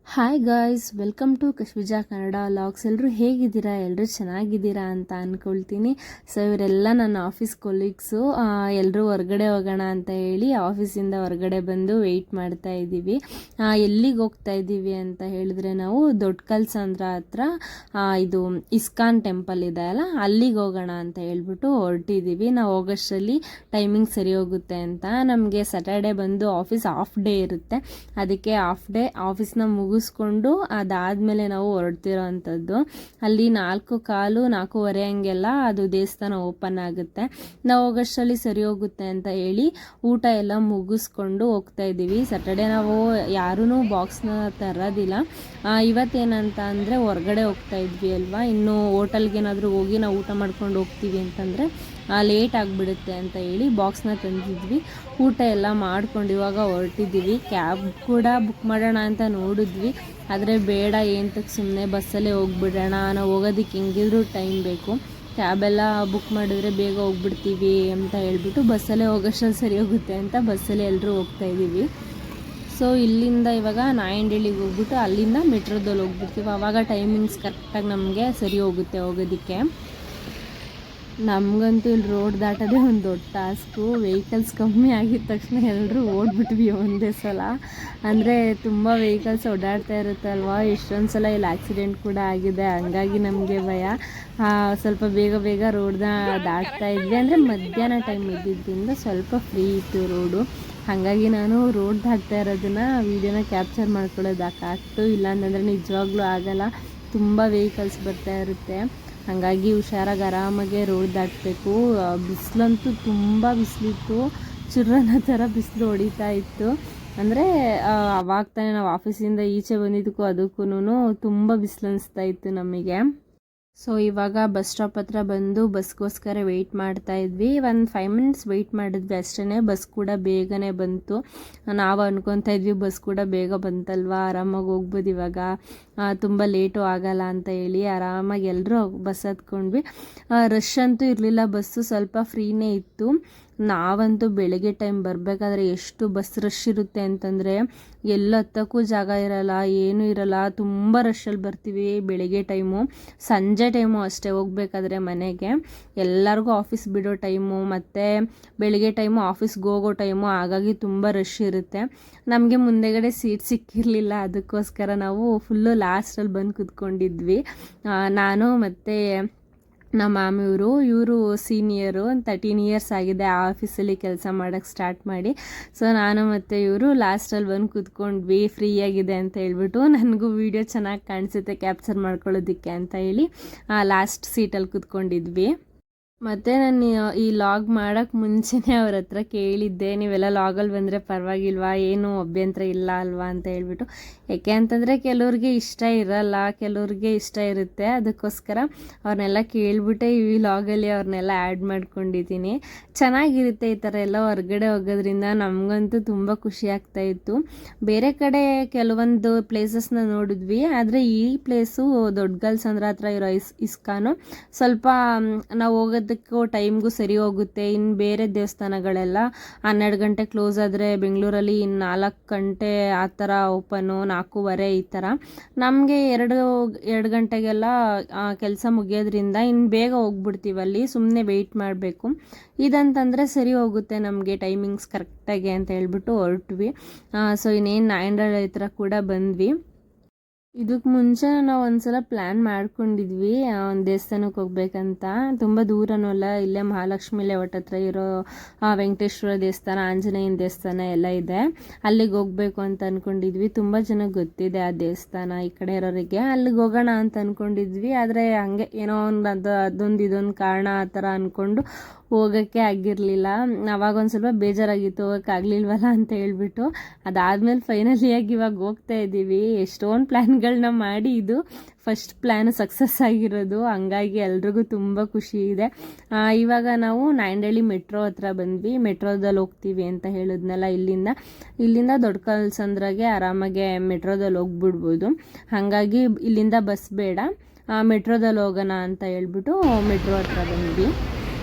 Hi guys, welcome to Kashvija Kannada vlogs. ಎಲ್ಲರೂ ಹೇಗಿದ್ದೀರಾ? ಎಲ್ಲರೂ ಚೆನ್ನಾಗಿದ್ದೀರಾ ಅಂತ ಅಂದ್ಕೊಳ್ತೀನಿ. ಸೊ ಇವರೆಲ್ಲ ನನ್ನ ಆಫೀಸ್ ಕೊಲೀಗ್ಸು. ಎಲ್ಲರೂ ಹೊರಗಡೆ ಹೋಗೋಣ ಅಂತ ಹೇಳಿ ಆಫೀಸಿಂದ ಹೊರಗಡೆ ಬಂದು ವೆಯ್ಟ್ ಮಾಡ್ತಾ ಇದ್ದೀವಿ. ಎಲ್ಲಿಗೆ ಹೋಗ್ತಾ ಇದ್ದೀವಿ ಅಂತ ಹೇಳಿದ್ರೆ, ನಾವು ದೊಡ್ಡ ಕಲ್ಸಂದ್ರ ಹತ್ರ ಇದು ಇಸ್ಕಾನ್ ಟೆಂಪಲ್ ಇದೆ ಅಲ್ಲ, ಅಲ್ಲಿಗೆ ಹೋಗೋಣ ಅಂತ ಹೇಳ್ಬಿಟ್ಟು ಹೊರಟಿದ್ದೀವಿ. ನಾವು ಹೋಗೋಷ್ಟರಲ್ಲಿ ಟೈಮಿಂಗ್ ಸರಿ ಹೋಗುತ್ತೆ ಅಂತ. ನಮಗೆ ಸ್ಯಾಟರ್ಡೆ ಬಂದು ಆಫೀಸ್ ಹಾಫ್ ಡೇ ಇರುತ್ತೆ. ಅದಕ್ಕೆ ಹಾಫ್ ಡೇ ಆಫೀಸ್ನ ಮುಗಿಸ್ಕೊಂಡು ಅದಾದಮೇಲೆ ನಾವು ಹೊರಡ್ತಿರೋ ಅಂಥದ್ದು. ಅಲ್ಲಿ 4:15, 4:15 ಹಂಗೆಲ್ಲ ಅದು ದೇವಸ್ಥಾನ ಓಪನ್ ಆಗುತ್ತೆ. ನಾವು ಹೋಗೋಷ್ಟರಲ್ಲಿ ಸರಿ ಹೋಗುತ್ತೆ ಅಂತ ಹೇಳಿ ಊಟ ಎಲ್ಲ ಮುಗಿಸ್ಕೊಂಡು ಹೋಗ್ತಾ ಇದ್ದೀವಿ. ಸ್ಯಾಟರ್ಡೆ ನಾವು ಯಾರೂ ಬಾಕ್ಸ್ನ ತರೋದಿಲ್ಲ. ಇವತ್ತೇನಂತ ಅಂದರೆ ಹೊರಗಡೆ ಹೋಗ್ತಾ ಇದ್ವಿ ಅಲ್ವಾ, ಇನ್ನು ಹೋಟೆಲ್ಗೇನಾದರೂ ಹೋಗಿ ನಾವು ಊಟ ಮಾಡ್ಕೊಂಡು ಹೋಗ್ತೀವಿ ಅಂತಂದರೆ ಲೇಟ್ ಆಗಿಬಿಡುತ್ತೆ ಅಂತ ಹೇಳಿ ಬಾಕ್ಸ್ನ ತಂದಿದ್ವಿ. ಊಟ ಎಲ್ಲ ಮಾಡ್ಕೊಂಡು ಇವಾಗ ಹೊರಟಿದ್ದೀವಿ. ಕ್ಯಾಬ್ ಕೂಡ ಬುಕ್ ಮಾಡೋಣ ಅಂತ ನೋಡಿದ್ವಿ, ಆದರೆ ಬೇಡ, ಏನಂತಕ್ಕೆ ಸುಮ್ಮನೆ ಬಸ್ಸಲ್ಲೇ ಹೋಗ್ಬಿಡೋಣ, ನಾವು ಹೋಗೋದಕ್ಕೆ ಹೆಂಗಿದ್ರು ಟೈಮ್ ಬೇಕು, ಕ್ಯಾಬೆಲ್ಲ ಬುಕ್ ಮಾಡಿದ್ರೆ ಬೇಗ ಹೋಗ್ಬಿಡ್ತೀವಿ ಅಂತ ಹೇಳ್ಬಿಟ್ಟು ಬಸ್ಸಲ್ಲೇ ಹೋಗೋಷ್ಟರಲ್ಲಿ ಸರಿ ಹೋಗುತ್ತೆ ಅಂತ ಬಸ್ಸಲ್ಲೇ ಎಲ್ಲರೂ ಹೋಗ್ತಾಯಿದ್ದೀವಿ. ಸೊ ಇಲ್ಲಿಂದ ಇವಾಗ ನಾಯಂಡಹಳ್ಳಿಗೆ ಹೋಗ್ಬಿಟ್ಟು ಅಲ್ಲಿಂದ ಮೆಟ್ರೋದಲ್ಲಿ ಹೋಗ್ಬಿಡ್ತೀವಿ. ಆವಾಗ ಟೈಮಿಂಗ್ಸ್ ಕರೆಕ್ಟಾಗಿ ನಮಗೆ ಸರಿ ಹೋಗುತ್ತೆ ಹೋಗೋದಕ್ಕೆ. ನಮಗಂತೂ ಇಲ್ಲಿ ರೋಡ್ ದಾಟೋದೇ ಒಂದು ದೊಡ್ಡ ಟಾಸ್ಕು. ವೆಹಿಕಲ್ಸ್ ಕಮ್ಮಿ ಆಗಿದ ತಕ್ಷಣ ಎಲ್ಲರೂ ಓಡ್ಬಿಟ್ವಿ ಒಂದೇ ಸಲ. ಅಂದರೆ ತುಂಬ ವೆಹಿಕಲ್ಸ್ ಓಡಾಡ್ತಾ ಇರುತ್ತಲ್ವ, ಎಷ್ಟೊಂದು ಸಲ ಇಲ್ಲಿ ಆಕ್ಸಿಡೆಂಟ್ ಕೂಡ ಆಗಿದೆ. ಹಂಗಾಗಿ ನಮಗೆ ಭಯ. ಸ್ವಲ್ಪ ಬೇಗ ರೋಡ್ನ ದಾಟ್ತಾ ಇದ್ವಿ. ಅಂದರೆ ಮಧ್ಯಾಹ್ನ ಟೈಮ್ ಇದ್ದಿದ್ದರಿಂದ ಸ್ವಲ್ಪ ಫ್ರೀ ಇತ್ತು ರೋಡು. ಹಾಗಾಗಿ ನಾನು ರೋಡ್ ದಾಟ್ತಾ ಇರೋದನ್ನು ವೀಡಿಯೋನ ಕ್ಯಾಪ್ಚರ್ ಮಾಡ್ಕೊಳ್ಳೋದಕ್ಕಾಗ್ತು. ಇಲ್ಲಾಂತಂದರೆ ನಿಜವಾಗ್ಲೂ ಆಗಲ್ಲ, ತುಂಬ ವೆಹಿಕಲ್ಸ್ ಬರ್ತಾ ಇರುತ್ತೆ. ಹಾಗಾಗಿ ಹುಷಾರಾಗಿ ಆರಾಮಾಗೆ ರೋಡ್ ದಾಟಬೇಕು. ಬಿಸಿಲಂತೂ ತುಂಬ ಬಿಸಿಲಿತ್ತು, ಚುರ್ರನ ಥರ ಬಿಸಿಲು ಹೊಡಿತಾ ಇತ್ತು. ಅಂದರೆ ಅವಾಗ ತಾನೇ ನಾವು ಆಫೀಸಿಂದ ಈಚೆ ಬಂದಿದ್ದಕ್ಕೂ ಅದಕ್ಕೂ ತುಂಬ ಬಿಸಿಲು ಅನಿಸ್ತಾ ಇತ್ತು ನಮಗೆ. ಸೊ ಇವಾಗ ಬಸ್ ಸ್ಟಾಪ್ ಹತ್ರ ಬಂದು ಬಸ್ಗೋಸ್ಕರ ವೆಯ್ಟ್ ಮಾಡ್ತಾ ಇದ್ವಿ. ಒಂದು 5 ಮಿನಿಟ್ಸ್ ವೆಯ್ಟ್ ಮಾಡಿದ್ವಿ ಅಷ್ಟೇ. ಬಸ್ ಕೂಡ ಬೇಗನೆ ಬಂತು. ನಾವು ಅನ್ಕೊತಾ ಇದ್ವಿ ಬಸ್ ಕೂಡ ಬೇಗ ಬಂತಲ್ವಾ, ಆರಾಮಾಗಿ ಹೋಗ್ಬೋದು ಇವಾಗ, ತುಂಬ ಲೇಟು ಆಗಲ್ಲ ಅಂತ ಹೇಳಿ ಆರಾಮಾಗಿ ಎಲ್ಲರೂ ಬಸ್ ಹತ್ಕೊಂಡ್ವಿ. ರಶ್ ಅಂತೂ ಇರಲಿಲ್ಲ, ಬಸ್ಸು ಸ್ವಲ್ಪ ಫ್ರೀನೇ ಇತ್ತು. ನಾವಂತೂ ಬೆಳಗ್ಗೆ ಟೈಮ್ ಬರಬೇಕಾದ್ರೆ ಎಷ್ಟು ಬಸ್ ರಶ್ ಇರುತ್ತೆ ಅಂತಂದರೆ ಎಲ್ಲ ಹತ್ತಕ್ಕೂ ಜಾಗ ಇರಲ್ಲ, ಏನೂ ಇರಲ್ಲ, ತುಂಬ ರಶಲ್ಲಿ ಬರ್ತೀವಿ ಬೆಳಗ್ಗೆ ಟೈಮು. ಸಂಜೆ ಟೈಮು ಅಷ್ಟೇ ಹೋಗ್ಬೇಕಾದ್ರೆ ಮನೆಗೆ, ಎಲ್ಲರಿಗೂ ಆಫೀಸ್ ಬಿಡೋ ಟೈಮು ಮತ್ತು ಬೆಳಗ್ಗೆ ಟೈಮು ಆಫೀಸ್ಗೆ ಹೋಗೋ ಟೈಮು, ಹಾಗಾಗಿ ತುಂಬ ರಶ್ ಇರುತ್ತೆ. ನಮಗೆ ಮುಂದೆಗಡೆ ಸೀಟ್ ಸಿಕ್ಕಿರಲಿಲ್ಲ, ಅದಕ್ಕೋಸ್ಕರ ನಾವು ಫುಲ್ಲು ಲಾಸ್ಟಲ್ಲಿ ಬಂದು ಕೂತ್ಕೊಂಡಿದ್ವಿ. ನಾನು ಮತ್ತು ನಮ್ಮ ಮಾಮಿಯವರು, ಇವರು ಸೀನಿಯರು, 13 ಇಯರ್ಸ್ ಆಗಿದೆ ಆ ಆಫೀಸಲ್ಲಿ ಕೆಲಸ ಮಾಡೋಕ್ಕೆ ಸ್ಟಾರ್ಟ್ ಮಾಡಿ. ಸೊ ನಾನು ಮತ್ತು ಇವರು ಲಾಸ್ಟಲ್ಲಿ ಬಂದು ಕೂತ್ಕೊಂಡ್ವಿ, ಫ್ರೀಯಾಗಿದೆ ಅಂತ ಹೇಳ್ಬಿಟ್ಟು. ನನಗೂ ವೀಡಿಯೋ ಚೆನ್ನಾಗಿ ಕಾಣಿಸುತ್ತೆ ಕ್ಯಾಪ್ಚರ್ ಮಾಡ್ಕೊಳ್ಳೋದಕ್ಕೆ ಅಂತ ಹೇಳಿ ಲಾಸ್ಟ್ ಸೀಟಲ್ಲಿ ಕೂತ್ಕೊಂಡಿದ್ವಿ. ಮತ್ತು ನಾನು ಈ ಲಾಗ್ ಮಾಡೋಕ್ಕೆ ಮುಂಚೆನೇ ಅವ್ರ ಹತ್ರ ಕೇಳಿದ್ದೆ, ನೀವೆಲ್ಲ ಲಾಗಲ್ಲಿ ಬಂದರೆ ಪರವಾಗಿಲ್ವಾ, ಏನು ಅಭ್ಯಂತರ ಇಲ್ಲ ಅಲ್ವಾ ಅಂತ ಹೇಳ್ಬಿಟ್ಟು. ಯಾಕೆ ಅಂತಂದರೆ ಕೆಲವ್ರಿಗೆ ಇಷ್ಟ ಇರಲ್ಲ, ಕೆಲವ್ರಿಗೆ ಇಷ್ಟ ಇರುತ್ತೆ. ಅದಕ್ಕೋಸ್ಕರ ಅವ್ರನ್ನೆಲ್ಲ ಕೇಳಿಬಿಟ್ಟೆ ಈ ಲಾಗಲ್ಲಿ ಅವ್ರನ್ನೆಲ್ಲ ಆ್ಯಡ್ ಮಾಡ್ಕೊಂಡಿದ್ದೀನಿ. ಚೆನ್ನಾಗಿರುತ್ತೆ ಈ ಥರ ಎಲ್ಲ ಹೊರಗಡೆ ಹೋಗೋದ್ರಿಂದ. ನಮಗಂತೂ ತುಂಬ ಖುಷಿ ಆಗ್ತಾಯಿತ್ತು. ಬೇರೆ ಕಡೆ ಕೆಲವೊಂದು ಪ್ಲೇಸಸ್ನ ನೋಡಿದ್ವಿ, ಆದರೆ ಈ ಪ್ಲೇಸು ದೊಡ್ಡ ಕಲ್ಸಂದ್ರ ಹತ್ರ ಇರೋ ಇಸ್ಕಾನು ಸ್ವಲ್ಪ ನಾವು ಹೋಗೋದಕ್ಕೂ ಟೈಮ್ಗೂ ಸರಿ ಹೋಗುತ್ತೆ. ಇನ್ನು ಬೇರೆ ದೇವಸ್ಥಾನಗಳೆಲ್ಲ 12 ಗಂಟೆ ಕ್ಲೋಸ್ ಆದರೆ ಬೆಂಗಳೂರಲ್ಲಿ ಇನ್ನು 4 ಗಂಟೆ ಆ ಥರ ಓಪನು, 4:15 ಈ ಥರ. ನಮಗೆ 2 ಗಂಟೆಗೆಲ್ಲ ಕೆಲಸ ಮುಗಿಯೋದ್ರಿಂದ ಇನ್ನು ಬೇಗ ಹೋಗ್ಬಿಡ್ತೀವಿ. ಅಲ್ಲಿ ಸುಮ್ಮನೆ ವೆಯ್ಟ್ ಮಾಡಬೇಕು. ಇದಂತಂದರೆ ಸರಿ ಹೋಗುತ್ತೆ ನಮಗೆ ಟೈಮಿಂಗ್ಸ್ ಕರೆಕ್ಟಾಗಿ ಅಂತ ಹೇಳ್ಬಿಟ್ಟು ಹೊರಟ್ವಿ. ಸೊ ಇನ್ನೇನು ನಾಯಂಡಹಳ್ಳಿ ಹತ್ರ ಕೂಡ ಬಂದ್ವಿ. ಇದಕ್ಕೆ ಮುಂಚೆ ನಾವು ಒಂದ್ಸಲ ಪ್ಲ್ಯಾನ್ ಮಾಡ್ಕೊಂಡಿದ್ವಿ ಒಂದು ದೇವಸ್ಥಾನಕ್ಕೆ ಹೋಗ್ಬೇಕಂತ. ತುಂಬ ದೂರನೂ ಅಲ್ಲ, ಇಲ್ಲೇ ಮಹಾಲಕ್ಷ್ಮಿ ಲೇಔಟ್ ಹತ್ರ ಇರೋ ವೆಂಕಟೇಶ್ವರ ದೇವಸ್ಥಾನ, ಆಂಜನೇಯನ ದೇವಸ್ಥಾನ ಎಲ್ಲ ಇದೆ, ಅಲ್ಲಿಗೆ ಹೋಗಬೇಕು ಅಂತ ಅಂದ್ಕೊಂಡಿದ್ವಿ. ತುಂಬ ಜನಕ್ಕೆ ಗೊತ್ತಿದೆ ಆ ದೇವಸ್ಥಾನ ಈ ಕಡೆ ಇರೋರಿಗೆ. ಅಲ್ಲಿಗೆ ಹೋಗೋಣ ಅಂತ ಅಂದ್ಕೊಂಡಿದ್ವಿ, ಆದರೆ ಹಂಗೆ ಏನೋ ಒಂದು ಅದೊಂದು ಇದೊಂದು ಕಾರಣ ಆ ಥರ ಅಂದ್ಕೊಂಡು ಹೋಗೋಕ್ಕೆ ಆಗಿರಲಿಲ್ಲ. ಅವಾಗ ಒಂದು ಸ್ವಲ್ಪ ಬೇಜಾರಾಗಿತ್ತು, ಹೋಗೋಕ್ಕಾಗಲಿಲ್ವಲ್ಲ ಅಂತ ಹೇಳ್ಬಿಟ್ಟು. ಅದಾದಮೇಲೆ ಫೈನಲಿಯಾಗಿ ಇವಾಗ ಹೋಗ್ತಾ ಇದ್ದೀವಿ. ಎಷ್ಟೊಂದು ಪ್ಲ್ಯಾನ್ಗಳನ್ನ ಮಾಡಿ ಇದು ಫಸ್ಟ್ ಪ್ಲ್ಯಾನ್ ಸಕ್ಸಸ್ ಆಗಿರೋದು, ಹಂಗಾಗಿ ಎಲ್ರಿಗೂ ತುಂಬ ಖುಷಿ ಇದೆ. ಇವಾಗ ನಾವು ನಾಯಂಡಹಳ್ಳಿ ಮೆಟ್ರೋ ಹತ್ರ ಬಂದ್ವಿ. ಮೆಟ್ರೋದಲ್ಲಿ ಹೋಗ್ತೀವಿ ಅಂತ ಹೇಳಿದ್ನಲ್ಲ, ಇಲ್ಲಿಂದ ದೊಡ್ಡ ಕಲ್ಸಂದ್ರಾಗೆ ಆರಾಮಾಗೆ ಮೆಟ್ರೋದಲ್ಲಿ ಹೋಗ್ಬಿಡ್ಬೋದು. ಹಾಗಾಗಿ ಇಲ್ಲಿಂದ ಬಸ್ ಬೇಡ, ಮೆಟ್ರೋದಲ್ಲಿ ಹೋಗೋಣ ಅಂತ ಹೇಳ್ಬಿಟ್ಟು ಮೆಟ್ರೋ ಹತ್ರ ಬಂದ್ವಿ.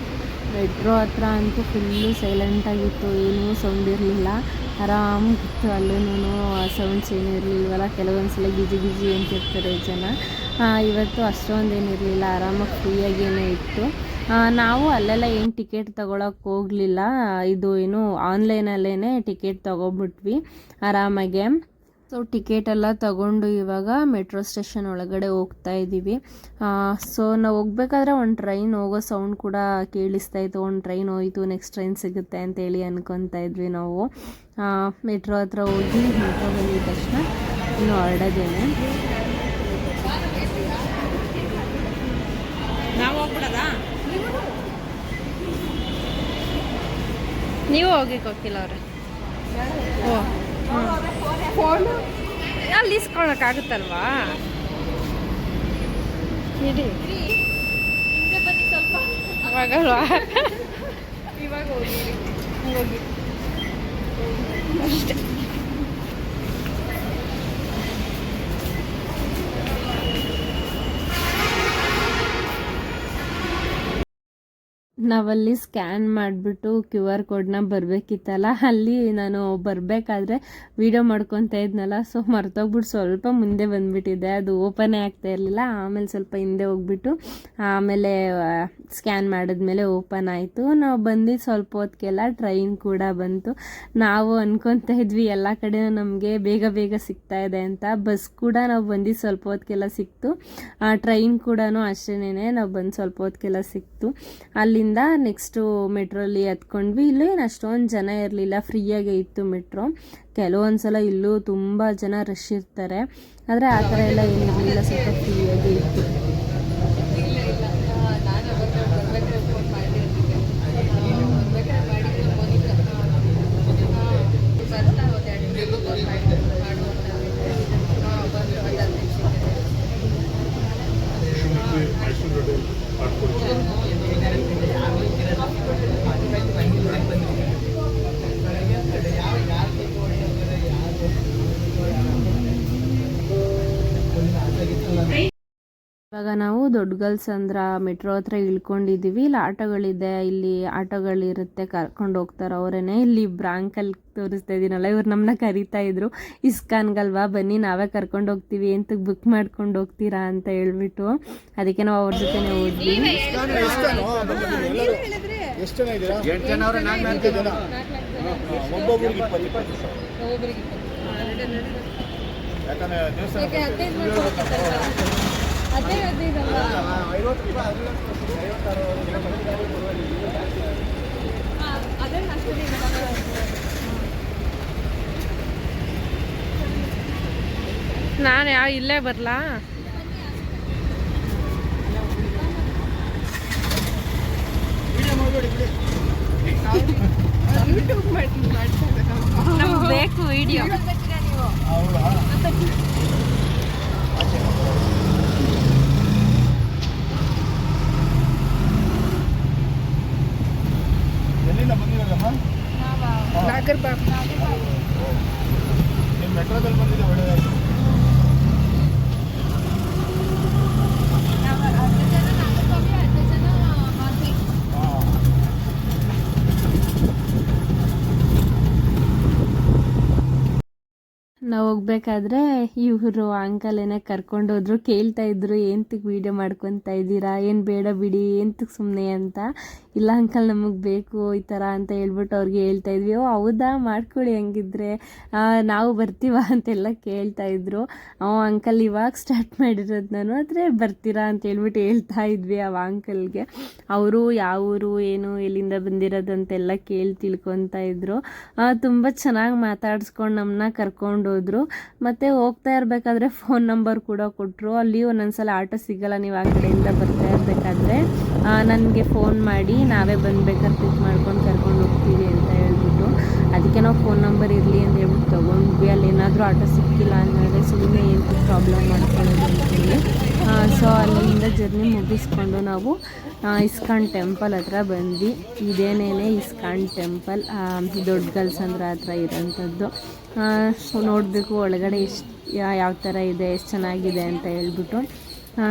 ಮೆಟ್ರೋ ಹತ್ರ ಅಂತೂ ಫುಲ್ಲು ಸೈಲೆಂಟಾಗಿತ್ತು, ಏನೂ ಸೌಂಡ್ ಇರಲಿಲ್ಲ, ಆರಾಮಾಗಿತ್ತು. ಅಲ್ಲೂ ಸೌಂಡ್ಸ್ ಏನೂ ಇರಲಿಲ್ವಲ್ಲ, ಕೆಲವೊಂದು ಸಲ ಗಿಜಿ ಗಿಜಿ ಅಂತಿರ್ತಾರೆ ಜನ. ಇವತ್ತು ಅಷ್ಟೊಂದೇನಿರಲಿಲ್ಲ, ಆರಾಮಾಗಿ ಫ್ರೀಯಾಗೇನೆ ಇತ್ತು. ನಾವು ಅಲ್ಲೆಲ್ಲ ಏನು ಟಿಕೆಟ್ ತೊಗೊಳಕ್ಕೆ ಹೋಗಲಿಲ್ಲ, ಇದು ಏನು ಆನ್ಲೈನಲ್ಲೇ ಟಿಕೆಟ್ ತೊಗೊಬಿಟ್ವಿ ಆರಾಮಾಗೆ. ಸೊ ಟಿಕೆಟೆಲ್ಲ ತೊಗೊಂಡು ಇವಾಗ ಮೆಟ್ರೋ ಸ್ಟೇಷನ್ ಒಳಗಡೆ ಹೋಗ್ತಾ ಇದ್ದೀವಿ. ಸೊ ನಾವು ಹೋಗ್ಬೇಕಾದ್ರೆ ಒಂದು ಟ್ರೈನ್ ಹೋಗೋ ಸೌಂಡ್ ಕೂಡ ಕೇಳಿಸ್ತಾ ಇತ್ತು. ಒಂದು ಟ್ರೈನ್ ಹೋಯಿತು, ನೆಕ್ಸ್ಟ್ ಟ್ರೈನ್ ಸಿಗುತ್ತೆ ಅಂತೇಳಿ ಅನ್ಕೊತಾ ಇದ್ವಿ ನಾವು. ಮೆಟ್ರೋ ಹತ್ರ ಹೋಗಿ ಮೆಟ್ರೋ ಬಂದಿದ ತಕ್ಷಣ ಇನ್ನು ಹೊರಡೋದೇನೆ. ನಾವು ಹೋಗ್ಬಿಡೋದಾ? ನೀವು ಹೋಗಿಲ್ಲ ಅವ್ರೆ. ಫೋನು ಅಲ್ಲಿ ಇಸ್ಕೊಳಕ್ಕಾಗುತ್ತಲ್ವಾ? ಇಡಿ ಇವಾಗಲ್ವಾ? ಇವಾಗ ಹೋಗಿ ಅಷ್ಟೇ. ನಾವಲ್ಲಿ ಸ್ಕ್ಯಾನ್ ಮಾಡಿಬಿಟ್ಟು QR ಕೋಡ್ನ ಬರಬೇಕಿತ್ತಲ್ಲ, ಅಲ್ಲಿ ನಾನು ಬರಬೇಕಾದ್ರೆ ವೀಡಿಯೋ ಮಾಡ್ಕೊತಾ ಇದ್ನಲ್ಲ, ಸೊ ಮರ್ತೋಗ್ಬಿಟ್ಟು ಸ್ವಲ್ಪ ಮುಂದೆ ಬಂದುಬಿಟ್ಟಿದ್ದೆ, ಅದು ಓಪನೇ ಆಗ್ತಾ ಇರಲಿಲ್ಲ. ಆಮೇಲೆ ಸ್ವಲ್ಪ ಹಿಂದೆ ಹೋಗ್ಬಿಟ್ಟು ಆಮೇಲೆ ಸ್ಕ್ಯಾನ್ ಮಾಡಿದ್ಮೇಲೆ ಓಪನ್ ಆಯಿತು. ನಾವು ಬಂದಿದ್ದು ಸ್ವಲ್ಪ ಹೊತ್ತಿಗೆಲ್ಲ ಟ್ರೈನ್ ಕೂಡ ಬಂತು. ನಾವು ಅನ್ಕೊತಾ ಇದ್ವಿ ಎಲ್ಲ ಕಡೆ ನಮಗೆ ಬೇಗ ಬೇಗ ಸಿಗ್ತಾ ಇದೆ ಅಂತ. ಬಸ್ ಕೂಡ ನಾವು ಬಂದಿದ್ದು ಸ್ವಲ್ಪ ಹೊತ್ತಿಗೆಲ್ಲ ಸಿಕ್ತು, ಟ್ರೈನ್ ಕೂಡ ಅಷ್ಟೇನೆ ನಾವು ಬಂದು ಸ್ವಲ್ಪ ಹೊತ್ತಿಗೆಲ್ಲ ಸಿಕ್ತು. ಅಲ್ಲಿಂದ ನೆಕ್ಸ್ಟು ಮೆಟ್ರೋಲ್ಲಿ ಹತ್ಕೊಂಡ್ವಿ. ಇಲ್ಲೂ ಏನು ಅಷ್ಟೊಂದು ಜನ ಇರಲಿಲ್ಲ, ಫ್ರೀಯಾಗೇ ಇತ್ತು ಮೆಟ್ರೋ. ಕೆಲವೊಂದು ಸಲ ಇಲ್ಲೂ ತುಂಬ ಜನ ರಶ್ ಇರ್ತಾರೆ, ಆದರೆ ಆ ಥರ ಎಲ್ಲ ಏನಿರಲಿಲ್ಲ, ಸ್ವಲ್ಪ ಫ್ರೀಯಾಗೇ ಇತ್ತು. ಇವಾಗ ನಾವು ದೊಡ್ಡಗಲ್ಸಂದ್ರ ಮೆಟ್ರೋ ಹತ್ರ ಇಳ್ಕೊಂಡಿದ್ದೀವಿ. ಇಲ್ಲಿ ಆಟೋಗಳಿದೆ, ಇಲ್ಲಿ ಆಟೋಗಳಿರುತ್ತೆ, ಕರ್ಕೊಂಡು ಹೋಗ್ತಾರೆ ಅವರೇನೆ. ಇಲ್ಲಿ ಇಬ್ಬರು ಅಂಕಲ್ ತೋರಿಸ್ತಾ ಇದ್ದೀನಲ್ಲ, ಇವ್ರು ನಮ್ಮನ್ನ ಕರಿತಾ ಇದ್ರು, ಇಸ್ಕಾನ್ಗಲ್ವಾ ಬನ್ನಿ ನಾವೇ ಕರ್ಕೊಂಡು ಹೋಗ್ತೀವಿ, ಅಂತ ಬುಕ್ ಮಾಡ್ಕೊಂಡು ಹೋಗ್ತೀರಾ ಅಂತ ಹೇಳ್ಬಿಟ್ಟು, ಅದಕ್ಕೆ ನಾವು ಅವ್ರ ಜೊತೆನೇ ಹೋದ್ವಿ. ನಾನು ಇಲ್ಲೇ ಬರಲಾ? ನಮ್ಗೆ ಬೇಕು ವಿಡಿಯೋ. ಮೆಟ್ರೋದಲ್ಲಿ ಬಂದಿದೆ ಒಳ್ಳೆಯದಾಗಿ. ನಾವು ಹೋಗ್ಬೇಕಾದ್ರೆ ಇವರು ಅಂಕಲ್ ಏನೇ ಕರ್ಕೊಂಡೋದ್ರು, ಕೇಳ್ತಾ ಇದ್ರು ಎಂತಕ್ಕೆ ವೀಡಿಯೋ ಮಾಡ್ಕೊತಾ ಇದ್ದೀರಾ, ಏನು ಬೇಡ ಬಿಡಿ ಎಂತಕ್ಕೆ ಸುಮ್ಮನೆ ಅಂತ. ಇಲ್ಲ ಅಂಕಲ್ ನಮಗೆ ಬೇಕು ಈ ಥರ ಅಂತ ಹೇಳ್ಬಿಟ್ಟು ಅವ್ರಿಗೆ ಹೇಳ್ತಾ ಇದ್ವಿ. ಓ ಹೌದಾ, ಮಾಡ್ಕೊಳ್ಳಿ ಹಂಗಿದ್ರೆ, ನಾವು ಬರ್ತೀವ ಅಂತೆಲ್ಲ ಕೇಳ್ತಾ ಇದ್ರು. ಅಂಕಲ್ ಇವಾಗ ಸ್ಟಾರ್ಟ್ ಮಾಡಿರೋದು ನಾನು, ಆದರೆ ಬರ್ತೀರಾ ಅಂತ ಹೇಳ್ಬಿಟ್ಟು ಹೇಳ್ತಾ ಇದ್ವಿ ಅವ ಅಂಕಲ್ಗೆ. ಅವರು ಯಾವ ಊರು ಏನು ಎಲ್ಲಿಂದ ಬಂದಿರೋದು ಅಂತೆಲ್ಲ ಕೇಳಿ ತಿಳ್ಕೊತಾ ಇದ್ರು. ತುಂಬ ಚೆನ್ನಾಗಿ ಮಾತಾಡಿಸ್ಕೊಂಡು ನಮ್ಮನ್ನ ಕರ್ಕೊಂಡೋದ್ರು. ಮತ್ತು ಹೋಗ್ತಾ ಇರಬೇಕಾದ್ರೆ ಫೋನ್ ನಂಬರ್ ಕೂಡ ಕೊಟ್ಟರು. ಅಲ್ಲಿ ಒಂದೊಂದ್ಸಲ ಆಟೋ ಸಿಗಲ್ಲ, ನೀವು ಆ ಕಡೆಯಿಂದ ಬರ್ತಾ ಇರಬೇಕಾದ್ರೆ ನನಗೆ ಫೋನ್ ಮಾಡಿ, ನಾವೇ ಬಂದ್ಬೇಕಾದ್ರೆ ಪಿಕ್ ಮಾಡ್ಕೊಂಡು ಕರ್ಕೊಂಡು ಹೋಗ್ತೀವಿ ಅಂತ ಹೇಳ್ಬಿಟ್ಟು, ಅದಕ್ಕೆ ನಾವು ಫೋನ್ ನಂಬರ್ ಇರಲಿ ಅಂತ ಹೇಳ್ಬಿಟ್ಟು ತೊಗೊಂಡ್ವಿ. ಅಲ್ಲಿ ಏನಾದರೂ ಆಟೋ ಸಿಕ್ಕಿಲ್ಲ ಅಂದರೆ ಸುಮ್ಮನೆ ಏನು ಪ್ರಾಬ್ಲಮ್ ಮಾಡ್ಕೊಳ್ಳೋದು ಅಂತೇಳಿ. ಸೊ ಅಲ್ಲಿಂದ ಜರ್ನಿ ಮುಗಿಸ್ಕೊಂಡು ನಾವು ಇಸ್ಕಾನ್ ಟೆಂಪಲ್ ಹತ್ರ ಬಂದ್ವಿ. ಇದೇನೇನೆ ಇಸ್ಕಾನ್ ಟೆಂಪಲ್, ದೊಡ್ಡಗಲ್ಸಂದ್ರ ಹತ್ರ ಇರೋಂಥದ್ದು. ನೋಡಬೇಕು ಒಳಗಡೆ ಎಷ್ಟು ಯಾವ ಥರ ಇದೆ, ಎಷ್ಟು ಚೆನ್ನಾಗಿದೆ ಅಂತ ಹೇಳ್ಬಿಟ್ಟು.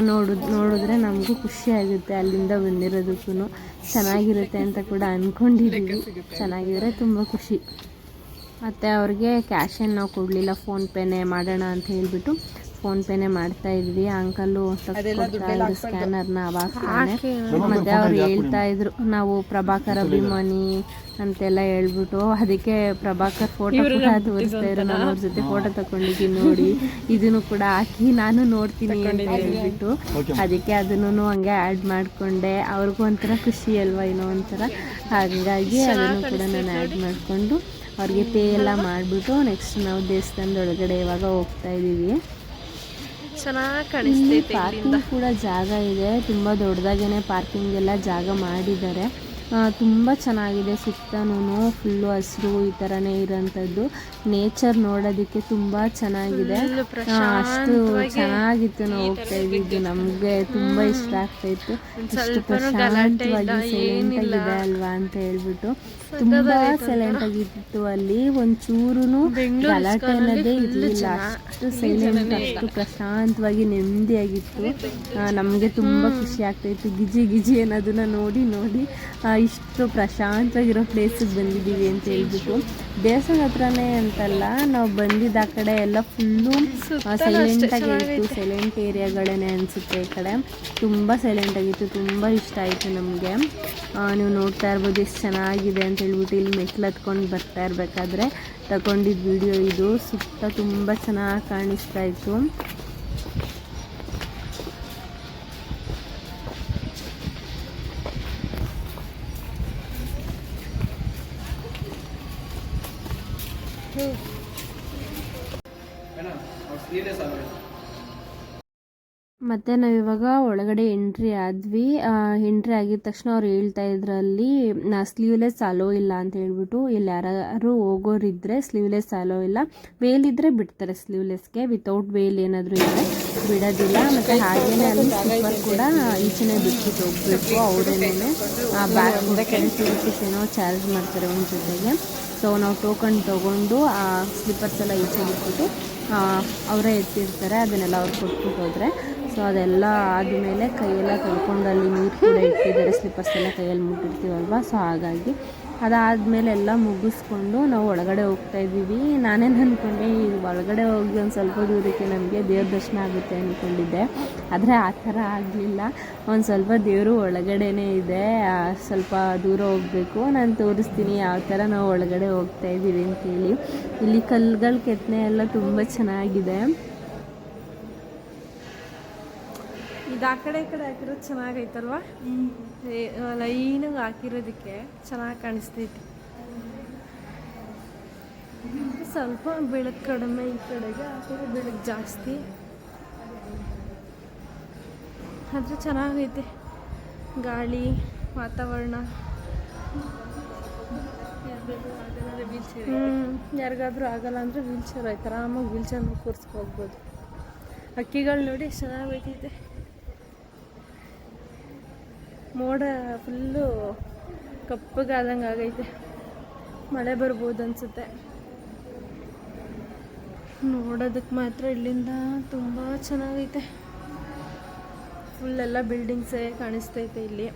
ನೋಡಿದ್ರೆ ನಮಗೂ ಖುಷಿ ಆಗುತ್ತೆ ಅಲ್ಲಿಂದ ಬಂದಿರೋದಕ್ಕೂ. ಚೆನ್ನಾಗಿರುತ್ತೆ ಅಂತ ಕೂಡ ಅಂದ್ಕೊಂಡಿದ್ದೀವಿ. ಚೆನ್ನಾಗಿದ್ರೆ ತುಂಬ ಖುಷಿ. ಮತ್ತು ಅವ್ರಿಗೆ ಕ್ಯಾಶನ್ನು ನಾವು ಕೊಡಲಿಲ್ಲ, ಫೋನ್ಪೇನೇ ಮಾಡೋಣ ಅಂತ ಹೇಳಿಬಿಟ್ಟು ಫೋನ್ಪೇನೇ ಮಾಡ್ತಾಯಿದ್ವಿ. ಅಂಕಲ್ಲು ತಗೊಡ್ತಾಯಿದ್ರು ಸ್ಕ್ಯಾನರ್ನ ಅವಾಗ. ಮತ್ತು ಅವ್ರು ಹೇಳ್ತಾಯಿದ್ರು ನಾವು ಪ್ರಭಾಕರ್ ಅಭಿಮಾನಿ ಅಂತೆಲ್ಲ ಹೇಳ್ಬಿಟ್ಟು, ಅದಕ್ಕೆ ಪ್ರಭಾಕರ್ ಫೋಟೋ ಕೂಡ ತೋರಿಸ್ತಾಯಿದ್ರು. ನಾನು ಅವ್ರ ಜೊತೆ ಫೋಟೋ ತಗೊಂಡಿದ್ದೀನಿ ನೋಡಿ, ಇದನ್ನು ಕೂಡ ಹಾಕಿ ನಾನು ನೋಡ್ತೀನಿ ಅಂತ ಹೇಳ್ಬಿಟ್ಟು, ಅದಕ್ಕೆ ಅದನ್ನು ಹಂಗೆ ಆ್ಯಡ್ ಮಾಡಿಕೊಂಡೆ. ಅವ್ರಿಗೂ ಒಂಥರ ಖುಷಿ ಅಲ್ವಾ, ಏನೋ ಒಂಥರ. ಹಾಗಾಗಿ ಅದನ್ನು ಕೂಡ ನಾನು ಆ್ಯಡ್ ಮಾಡಿಕೊಂಡು ಅವ್ರಿಗೆ ಪೇ ಎಲ್ಲ ಮಾಡಿಬಿಟ್ಟು ನೆಕ್ಸ್ಟ್ ನಾವು ದೇವಸ್ಥಾನದ ಒಳಗಡೆ ಇವಾಗ ಹೋಗ್ತಾ ಇದ್ದೀವಿ. ಚೆನ್ನಾಗಿ ಕಾಣಿಸ್ತೈತೆ. ಪಾರ್ಕಿಂಗ್ ಕೂಡ ಜಾಗ ಇದೆ, ತುಂಬ ದೊಡ್ಡದಾಗೇ ಪಾರ್ಕಿಂಗ್ ಎಲ್ಲ ಜಾಗ ಮಾಡಿದ್ದಾರೆ. ತುಂಬ ಚೆನ್ನಾಗಿದೆ. ಸುತ್ತನೂ ಫುಲ್ಲು ಹಸಿರು ಈ ಥರನೇ ಇರೋಂಥದ್ದು. ನೇಚರ್ ನೋಡೋದಕ್ಕೆ ತುಂಬ ಚೆನ್ನಾಗಿದೆ. ಅಷ್ಟು ಚೆನ್ನಾಗಿತ್ತು. ನಾವು ಹೋಗ್ತಾ ಇದ್ದಿದ್ದು ನಮಗೆ ತುಂಬ ಇಷ್ಟ ಆಗ್ತಾಯಿತ್ತು. ಇಷ್ಟು ಪ್ರಶಾಂತವಾಗಿ ಸೈಲೆಂಟಾಗಿದೆ ಅಲ್ವಾ ಅಂತ ಹೇಳ್ಬಿಟ್ಟು. ತುಂಬ ಸೈಲೆಂಟಾಗಿತ್ತು ಅಲ್ಲಿ, ಒಂಚೂರು ಗಲಾಟೆ ಅನ್ನೋದೇ ಇರಲಿಲ್ಲ. ಅಷ್ಟು ಸೈಲೆಂಟ್, ಅಷ್ಟು ಪ್ರಶಾಂತವಾಗಿ ನೆಮ್ಮದಿಯಾಗಿತ್ತು. ನಮಗೆ ತುಂಬ ಖುಷಿ ಆಗ್ತಾಯಿತ್ತು. ಗಿಜಿ ಗಿಜಿ ಅನ್ನೋದನ್ನ ನೋಡಿ ನೋಡಿ ಇಷ್ಟು ಪ್ರಶಾಂತವಾಗಿರೋ ಪ್ಲೇಸಿಗೆ ಬಂದಿದ್ದೀವಿ ಅಂತ ಹೇಳ್ಬಿಟ್ಟು. ದೇವಸ್ಥಾನ ಹತ್ರನೇ ಅಂತಲ್ಲ, ನಾವು ಬಂದಿದ್ದ ಆ ಕಡೆ ಎಲ್ಲ ಫುಲ್ಲು ಸೈಲೆಂಟಾಗಿತ್ತು. ಸೈಲೆಂಟ್ ಏರಿಯಾಗಳೇ ಅನಿಸುತ್ತೆ ಈ ಕಡೆ. ತುಂಬ ಸೈಲೆಂಟಾಗಿತ್ತು. ತುಂಬ ಇಷ್ಟ ಆಯಿತು ನಮಗೆ. ನೀವು ನೋಡ್ತಾ ಇರ್ಬೋದು ಎಷ್ಟು ಚೆನ್ನಾಗಿದೆ ಅಂತ ಹೇಳ್ಬಿಟ್ಟು. ಇಲ್ಲಿ ಮೆಟ್ಲು ಹತ್ಕೊಂಡು ಬರ್ತಾ ಇರಬೇಕಾದ್ರೆ ತಗೊಂಡಿದ್ದ ವಿಡಿಯೋ ಇದು. ಸುತ್ತ ತುಂಬ ಚೆನ್ನಾಗಿ ಕಾಣಿಸ್ತಾ ಇತ್ತು. ಮತ್ತು ನಾವಿವಾಗ ಒಳಗಡೆ ಎಂಟ್ರಿ ಆದ್ವಿ. ಎಂಟ್ರಿ ಆಗಿದ ತಕ್ಷಣ ಅವ್ರು ಹೇಳ್ತಾ ಇದ್ರು ಅಲ್ಲಿ ಸ್ಲೀವ್ಲೆಸ್ ಅಲೋ ಇಲ್ಲ ಅಂತ ಹೇಳ್ಬಿಟ್ಟು. ಇಲ್ಲಿ ಯಾರು ಹೋಗೋರಿದ್ರೆ ಸ್ಲೀವ್ಲೆಸ್ ಅಲೋ ಇಲ್ಲ, ವೇಲ್ ಇದ್ದರೆ ಬಿಡ್ತಾರೆ ಸ್ಲೀವ್ಲೆಸ್ಗೆ. ವಿತೌಟ್ ವೇಲ್ ಏನಾದರೂ ಇದ್ದರೆ ಬಿಡೋದಿಲ್ಲ. ಮತ್ತು ಹಾಗೆಯೇ ಅಲ್ಲಿ ಸ್ಲಿಪ್ಪರ್ ಕೂಡ ಈಚೆನೇ ಬಿಟ್ಬಿಟ್ಟು ಹೋಗಬೇಕು. ಅವರೇನೇ ಬ್ಯಾಗ್ ರುಪೀಸ್ ಏನೋ ಚಾರ್ಜ್ ಮಾಡ್ತಾರೆ ಒಂದು ಜೊತೆಗೆ. ಸೊ ನಾವು ಟೋಕನ್ ತೊಗೊಂಡು ಆ ಸ್ಲಿಪ್ಪರ್ಸ್ ಎಲ್ಲ ಈಚೆ ಬಿಟ್ಬಿಟ್ಟು ಅವರೇ ಎತ್ತಿರ್ತಾರೆ. ಅದನ್ನೆಲ್ಲ ಅವ್ರು ಕೊಟ್ಬಿಟ್ಟು ಹೋದರೆ. ಸೊ ಅದೆಲ್ಲ ಆದಮೇಲೆ ಕೈಯೆಲ್ಲ ತೊಳ್ಕೊಂಡು ಅಲ್ಲಿ ನೀರು ಕೂಡ ಇಟ್ಟಿದ್ದಾರೆ. ಸ್ಲಿಪ್ಪರ್ಸ್ ಎಲ್ಲ ಕೈಯಲ್ಲಿ ಮುಟ್ಟಿರ್ತೀವಲ್ವ. ಸೊ ಹಾಗಾಗಿ ಅದಾದಮೇಲೆ ಎಲ್ಲ ಮುಗಿಸ್ಕೊಂಡು ನಾವು ಒಳಗಡೆ ಹೋಗ್ತಾ ಇದ್ದೀವಿ. ನಾನೇನು ಅಂದ್ಕೊಂಡೆ, ಈ ಒಳಗಡೆ ಹೋಗಿ ಒಂದು ಸ್ವಲ್ಪ ದೂರಕ್ಕೆ ನಮಗೆ ದೇವ್ರ ದರ್ಶನ ಆಗುತ್ತೆ ಅಂದ್ಕೊಂಡಿದ್ದೆ. ಆದರೆ ಆ ಥರ ಆಗಲಿಲ್ಲ. ಒಂದು ಸ್ವಲ್ಪ ದೇವರು ಒಳಗಡೆನೇ ಇದೆ, ಸ್ವಲ್ಪ ದೂರ ಹೋಗಬೇಕು. ನಾನು ತೋರಿಸ್ತೀನಿ ಯಾವ ಥರ ನಾವು ಒಳಗಡೆ ಹೋಗ್ತಾ ಇದ್ದೀವಿ ಅಂತೇಳಿ. ಇಲ್ಲಿ ಕಲ್ಲುಗಳ ಕೆತ್ತನೆ ಎಲ್ಲ ತುಂಬ ಚೆನ್ನಾಗಿದೆ. ಇದು ಆ ಕಡೆ ಈ ಕಡೆ ಹಾಕಿರೋದು ಚೆನ್ನಾಗೈತಲ್ವ. ಲೈನಾಗಿ ಹಾಕಿರೋದಕ್ಕೆ ಚೆನ್ನಾಗಿ ಕಾಣಿಸ್ತೈತಿ. ಸ್ವಲ್ಪ ಬೆಳಕು ಕಡಿಮೆ ಈ ಕಡೆಗೆ, ಆ ಕಡೆ ಬೆಳಕು ಜಾಸ್ತಿ. ಆದರೆ ಚೆನ್ನಾಗೈತೆ ಗಾಳಿ, ವಾತಾವರಣ. ಯಾರಿಗಾದ್ರೂ ಆಗಲ್ಲ ಅಂದರೆ ವೀಲ್ ಚೇರ್ ಆಯ್ತು, ಆರಾಮಾಗಿ ವೀಲ್ ಚೇರ್ ಕೂರಿಸ್ಕೊ ಹೋಗ್ಬೋದು. ಅಕ್ಕಿಗಳು ನೋಡಿ ಎಷ್ಟು ಚೆನ್ನಾಗೈತೈತೆ. ಮೋಡ ಫುಲ್ಲು ಕಪ್ಪಗಾದಂಗೆ ಆಗೈತೆ. ಮಳೆ ಬರ್ಬೋದು ಅನಿಸುತ್ತೆ. ನೋಡೋದಕ್ಕೆ ಮಾತ್ರ ಇಲ್ಲಿಂದ ತುಂಬ ಚೆನ್ನಾಗೈತೆ. ಫುಲ್ಲೆಲ್ಲ ಬಿಲ್ಡಿಂಗ್ಸೇ ಕಾಣಿಸ್ತೈತೆ ಇಲ್ಲಿ.